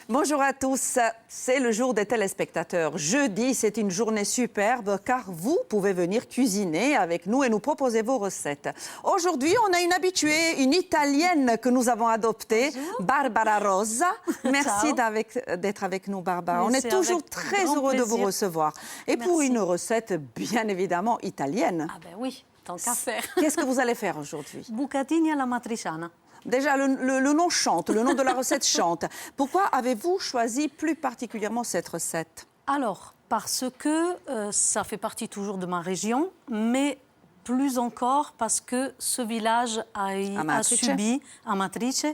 Bonjour à tous, c'est le jour des téléspectateurs. Jeudi, c'est une journée superbe car vous pouvez venir cuisiner avec nous et nous proposer vos recettes. Aujourd'hui, on a une habituée, une Italienne que nous avons adoptée, bonjour. Barbara Rosa. Merci d'être avec nous, Barbara. Mais on est toujours très heureux de vous recevoir. Et merci. Pour une recette, bien évidemment, italienne. Ah ben oui, tant qu'à faire. Qu'est-ce que vous allez faire aujourd'hui? Bucatini alla matriciana. Déjà, le nom chante, le nom de la recette chante. Pourquoi avez-vous choisi plus particulièrement cette recette? Alors, parce que ça fait partie toujours de ma région, mais plus encore parce que ce village a subi, Amatrice,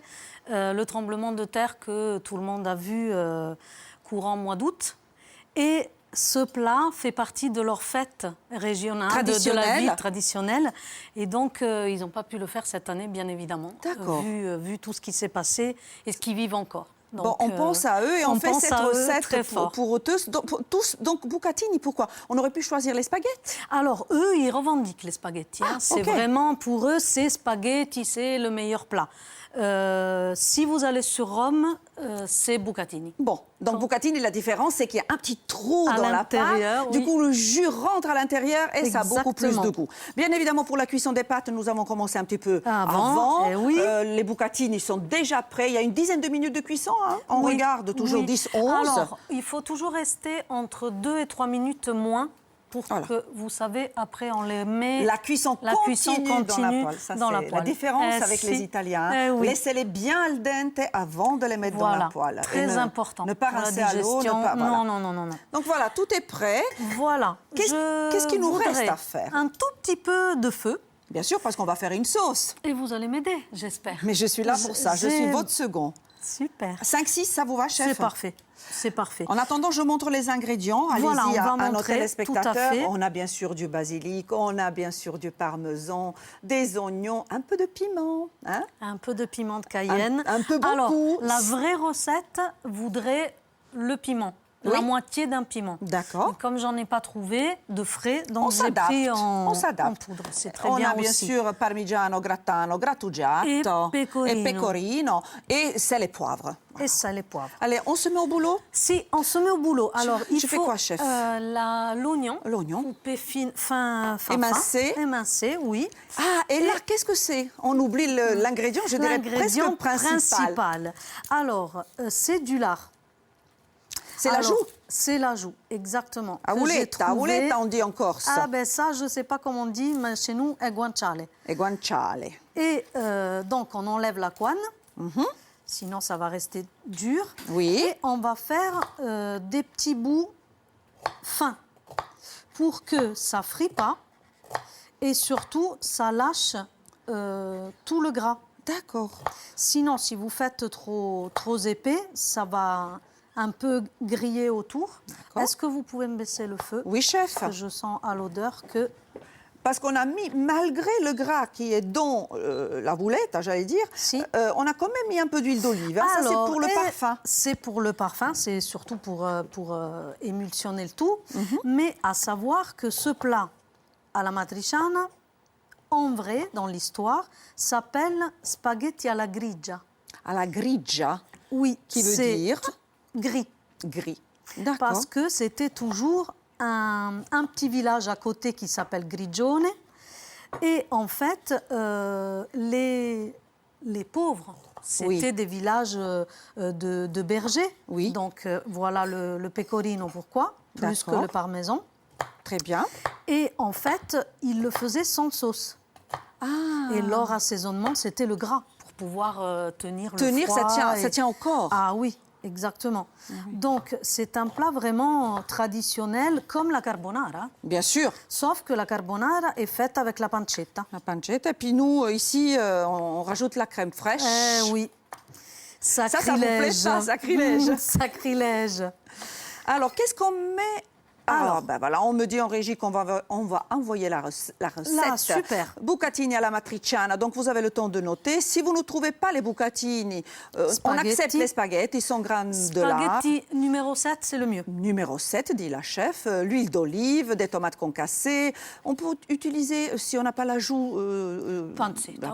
le tremblement de terre que tout le monde a vu courant mois d'août. Et ce plat fait partie de leur fête régionale, de la vie traditionnelle. Et donc, ils n'ont pas pu le faire cette année, bien évidemment, vu tout ce qui s'est passé et ce qu'ils vivent encore. Donc, bon, on pense à eux et on fait cette recette pour eux tous. Donc, bucatini, pourquoi? On aurait pu choisir les spaghettis. Alors, eux, ils revendiquent les spaghettis. C'est vraiment, pour eux, c'est spaghetti, c'est le meilleur plat. Si vous allez sur Rome, c'est bucatini. Bon, donc bucatini, la différence, c'est qu'il y a un petit trou dans la pâte. Oui. Du coup, le jus rentre à l'intérieur et ça a beaucoup plus de goût. Bien évidemment, pour la cuisson des pâtes, nous avons commencé un petit peu avant. Oui. Les bucatini sont déjà prêts. Il y a une dizaine de minutes de cuisson. Hein. On regarde toujours 10-11. Alors, il faut toujours rester entre 2 et 3 minutes moins. Pour que, vous savez, après, on les met... La cuisson continue dans la poêle. La différence avec les Italiens, laissez-les bien al dente avant de les mettre dans la poêle. Très important. Ne pas rincer à l'eau. Non. Donc voilà, tout est prêt. Voilà. Qu'est-ce qu'il nous reste à faire? Un tout petit peu de feu. Bien sûr, parce qu'on va faire une sauce. Et vous allez m'aider, j'espère. Mais je suis là pour ça. Je suis votre second. Super. 5-6, ça vous va, chef? C'est parfait. C'est parfait. En attendant, je montre les ingrédients. Allez-y à nos téléspectateurs. On a bien sûr du basilic, on a bien sûr du parmesan, des oignons, un peu de piment. Hein? Un peu de piment de Cayenne. Un peu beaucoup. Alors, la vraie recette voudrait le piment. La moitié d'un piment. D'accord. Comme j'en ai pas trouvé de frais, donc j'ai pris en poudre. C'est très bien aussi. On a bien sûr parmigiano, grattano, grattugiato et pecorino. Et sel et poivre. Et sel et poivre. Allez, on se met au boulot? Si, on se met au boulot. Alors, il faut quoi, chef? L'oignon. Coupé fin. Émincé, oui. Ah, et là, qu'est-ce que c'est? On oublie l'ingrédient, je dirais presque principal. Alors, c'est du lard. C'est l'ajout? C'est l'ajout, exactement. Auletta, on dit en Corse. Ah ben ça, je ne sais pas comment on dit, mais chez nous, è guanciale. Et guanciale. Et donc, on enlève la couenne, sinon ça va rester dur. Oui. Et on va faire des petits bouts fins pour que ça ne frie pas et surtout, ça lâche tout le gras. D'accord. Sinon, si vous faites trop épais, ça va un peu grillé autour. Est-ce que vous pouvez me baisser le feu? Oui, chef. Parce que je sens à l'odeur que... Parce qu'on a mis, malgré le gras qui est dans la boulette, j'allais dire, on a quand même mis un peu d'huile d'olive. Ça, c'est pour le parfum. C'est pour le parfum, c'est surtout pour émulsionner le tout. Mais à savoir que ce plat à la matriciana, en vrai, dans l'histoire, s'appelle spaghetti alla grigia. À la grigia? Oui. Qui veut dire? Gris. Gris. D'accord. Parce que c'était toujours un petit village à côté qui s'appelle Grigione. Et en fait, les pauvres, c'était des villages de bergers. Oui. Donc voilà le pecorino, pourquoi? Plus que le parmesan. Très bien. Et en fait, ils le faisaient sans sauce. Et leur assaisonnement, c'était le gras pour pouvoir tenir le froid. Ça tient au corps. Ah oui. Exactement. Donc, c'est un plat vraiment traditionnel, comme la carbonara. Bien sûr. Sauf que la carbonara est faite avec la pancetta. La pancetta. Et puis nous, ici, on rajoute la crème fraîche. Oui. Sacrilège. Ça vous plaît pas, sacrilège? Sacrilège. Alors, qu'est-ce qu'on met Alors, ben voilà, on me dit en régie qu'on va envoyer la recette. Là, super. Bucatini alla matriciana. Donc, vous avez le temps de noter. Si vous ne trouvez pas les bucatini, on accepte les spaghettis, 100 grammes de lard. Spaghetti numéro 7, c'est le mieux. Numéro 7, dit la chef. L'huile d'olive, des tomates concassées. On peut utiliser, si on n'a pas l'ajout... pancetta,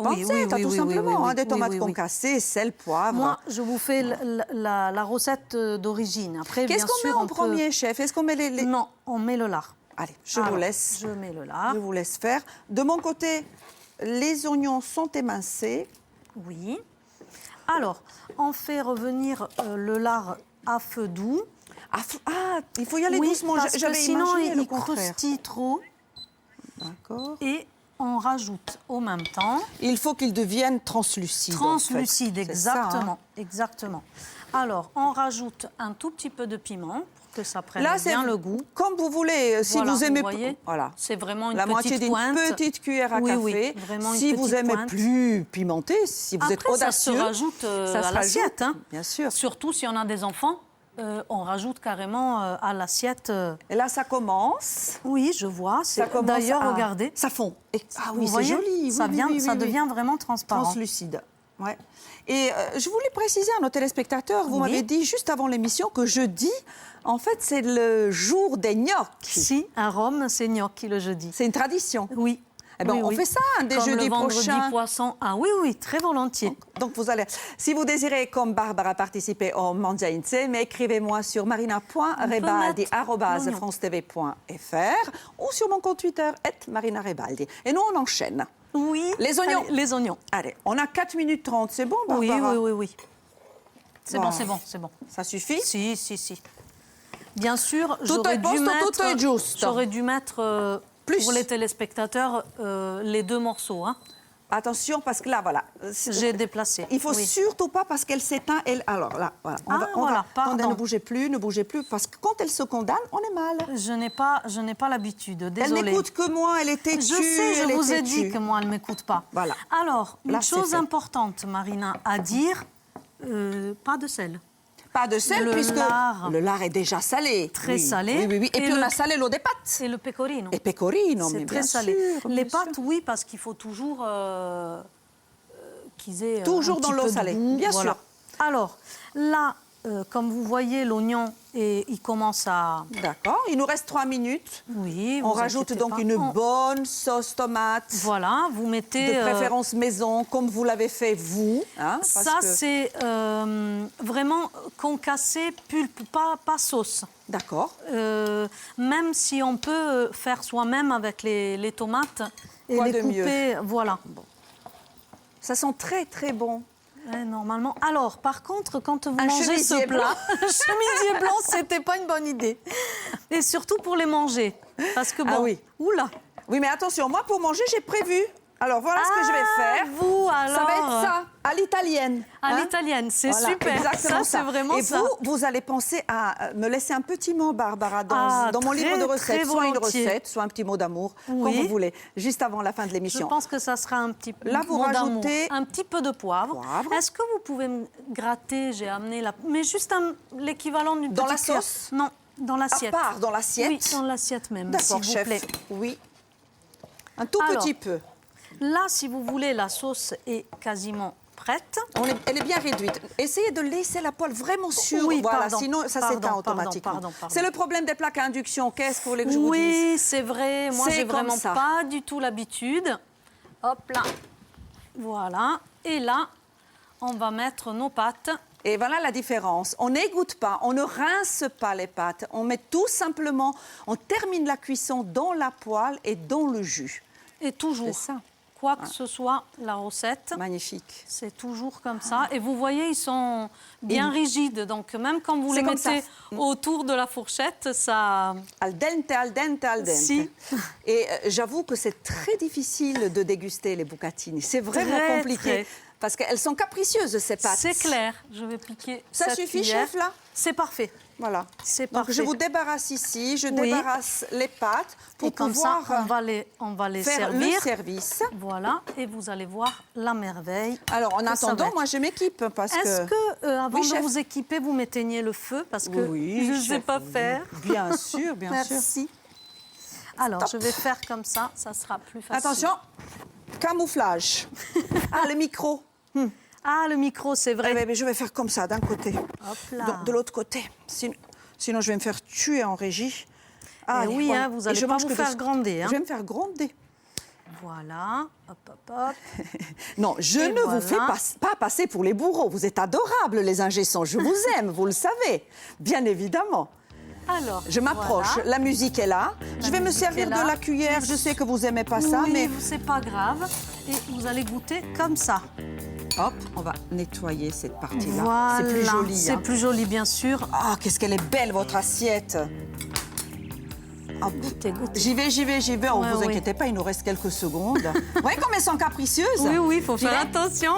tout simplement. Des tomates concassées, sel, poivre. Moi, je vous fais la recette d'origine. Après, qu'est-ce qu'on met en premier, chef? Est-ce qu'on met les... Non, on met le lard. Allez, je vous laisse. Je mets le lard. Je vous laisse faire. De mon côté, les oignons sont émincés. Oui. Alors, on fait revenir le lard à feu doux. Il faut y aller doucement. Parce que sinon, il croustille trop. D'accord. Et on rajoute au même temps... Il faut qu'il devienne translucide. Translucide, en fait. exactement. Ça, hein. Exactement. Alors, on rajoute un tout petit peu de piment pour que ça prenne bien le goût. Comme vous voulez, si voilà, vous aimez... Vous voyez, voilà. C'est vraiment une la petite moitié d'une petite cuillère à café. Oui, vraiment si une vous petite aimez pointe. plus pimenté, si vous êtes audacieux... ça se rajoute à l'assiette. Hein. Bien sûr. Surtout si on a des enfants. On rajoute carrément à l'assiette. Et là, ça commence. Oui, je vois. D'ailleurs, regardez. Ça fond. Ah oui, c'est joli. Ça devient vraiment transparent. Translucide. Ouais. Et je voulais préciser à nos téléspectateurs, vous m'avez dit juste avant l'émission que jeudi, en fait, c'est le jour des gnocchis. Si, à Rome, c'est gnocchi le jeudi. C'est une tradition. Oui. Eh ben, on fait ça dès jeudi prochain. Vendredi poisson. Ah oui, très volontiers. Donc vous allez, si vous désirez, comme Barbara, participer au Mangia Insieme, écrivez-moi sur marina.rebaldi@francetv.fr ou sur mon compte Twitter @marinarebaldi. Et nous, on enchaîne. Oui. Les oignons. Allez, les oignons. Allez, on a 4 minutes 30, c'est bon, Barbara? Oui. C'est bon. Ça suffit? Si. Bien sûr, j'aurais dû mettre pour les téléspectateurs les 2 morceaux. Hein. Attention, parce que là, voilà. J'ai déplacé. Il ne faut surtout pas, parce qu'elle s'éteint. Alors là, voilà. Pardon. Ne bougez plus, parce que quand elle se condamne, on est mal. Je n'ai pas l'habitude, désolée. Elle n'écoute que moi, elle est têtue. Je sais, je vous ai dit que moi, elle ne m'écoute pas. Voilà. Alors, une chose importante, Marina, à dire, pas de sel. Pas de sel, puisque le lard est déjà salé. Très salé. Oui. Et puis on a salé l'eau des pâtes. Et le pecorino. Et pecorino, mais c'est très salé. Les pâtes, oui, parce qu'il faut toujours qu'ils aient toujours un dans petit l'eau peu de salée, goût. bien sûr. Alors, là, comme vous voyez, l'oignon, il commence à... D'accord, il nous reste 3 minutes. Oui, on rajoute donc une bonne sauce tomate. Voilà, vous mettez... De préférence maison, comme vous l'avez fait vous. Hein, ça, c'est vraiment concassé, pulpe, pas sauce. D'accord. Même si on peut faire soi-même avec les tomates et les couper, voilà. Bon. Ça sent très, très bon. Normalement. Alors, par contre, quand vous mangez ce plat, chemisier blanc, c'était pas une bonne idée. Et surtout pour les manger. Parce que bon, oula. Oui, mais attention, moi, pour manger, j'ai prévu. Alors, voilà ce que je vais faire. Vous, alors... Ça va être ça, à l'italienne. À l'italienne, c'est super. Exactement ça. C'est vraiment ça. Et vous allez penser à me laisser un petit mot, Barbara, dans mon livre de recettes. Soit une recette, soit un petit mot d'amour, comme vous voulez, juste avant la fin de l'émission. Je pense que ça sera un petit peu là, vous rajoutez un petit peu de poivre. Est-ce que vous pouvez me gratter? J'ai amené mais juste l'équivalent d'une petite cuillère. Dans la sauce? Non, dans l'assiette. À part, dans l'assiette? Oui, dans l'assiette même, d'accord, s'il vous plaît. Oui. Un tout petit peu. Là, si vous voulez, la sauce est quasiment prête. Elle est bien réduite. Essayez de laisser la poêle vraiment sûre. Oui, voilà, pardon, sinon ça s'éteint automatiquement. Pardon. C'est le problème des plaques à induction. Qu'est-ce que vous voulez que je vous dise? Oui, c'est vrai. Moi, j'ai vraiment pas du tout l'habitude. Hop là. Voilà. Et là, on va mettre nos pâtes. Et voilà la différence. On n'égoutte pas, on ne rince pas les pâtes. On met tout simplement, on termine la cuisson dans la poêle et dans le jus. Et toujours. C'est ça. Quoi que ce soit, la recette. Magnifique. C'est toujours comme ça. Et vous voyez, ils sont bien rigides. Donc, même quand vous les mettez autour de la fourchette, ça... Al dente, al dente, al dente. Si. Et j'avoue que c'est très difficile de déguster les bucatini. C'est vraiment compliqué. Parce qu'elles sont capricieuses, ces pâtes. C'est clair. Je vais piquer ça suffit, chef, là? C'est parfait. Voilà. C'est parfait. Donc, je vous débarrasse ici, je débarrasse les pâtes pour pouvoir ça, on va les faire servir. le service. Voilà, et vous allez voir la merveille. Alors, en attendant, moi, je m'équipe parce Est-ce que avant Oui, de chef. vous équiper, vous m'éteignez le feu parce que Oui, je ne chef, sais pas oui. faire. Bien sûr, bien sûr. Merci. Alors, je vais faire comme ça sera plus facile. Attention, camouflage. Ah, le micro. Ah, le micro, c'est vrai. Eh ben, je vais faire comme ça, d'un côté. Hop là. De l'autre côté. Sinon, je vais me faire tuer en régie. Eh oui, voilà. hein, vous Et allez je pas mange vous que faire gronder, hein. Je vais me faire gronder. Voilà. Hop, hop, hop. Non, je Et ne voilà. vous fais pas passer pour les bourreaux. Vous êtes adorables, les ingé-sons. Je vous aime, vous le savez. Bien évidemment. Alors, Je m'approche. voilà. La musique est là. Je vais me musique servir est là. de la cuillère. Je sais que vous n'aimez pas ça, Oui, mais c'est pas grave. Et vous allez goûter comme ça. hop, on va nettoyer cette partie-là. Voilà. C'est plus joli. C'est hein. plus joli, bien sûr. Ah, qu'est-ce qu'elle est belle, votre assiette. Hop. Goûtez, goûtez. J'y vais. Oh, Ouais, vous oui. inquiétez pas, il nous reste quelques secondes. Vous voyez comme elles sont capricieuses? Oui, il faut J'y faire vais. attention.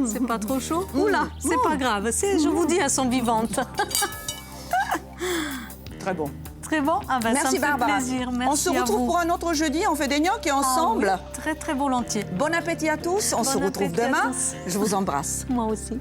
C'est pas trop chaud? Oula, c'est pas grave. Je vous dis, elles sont vivantes. Très bon. Très bon. Ah ben, ça Merci me fait Barbara. plaisir. Merci On se à retrouve vous. pour un autre jeudi. On fait des gnocchis Ah ensemble. oui, très, très volontiers. Bon appétit à tous. On se retrouve appétit à demain. tous. Je vous embrasse. Moi aussi.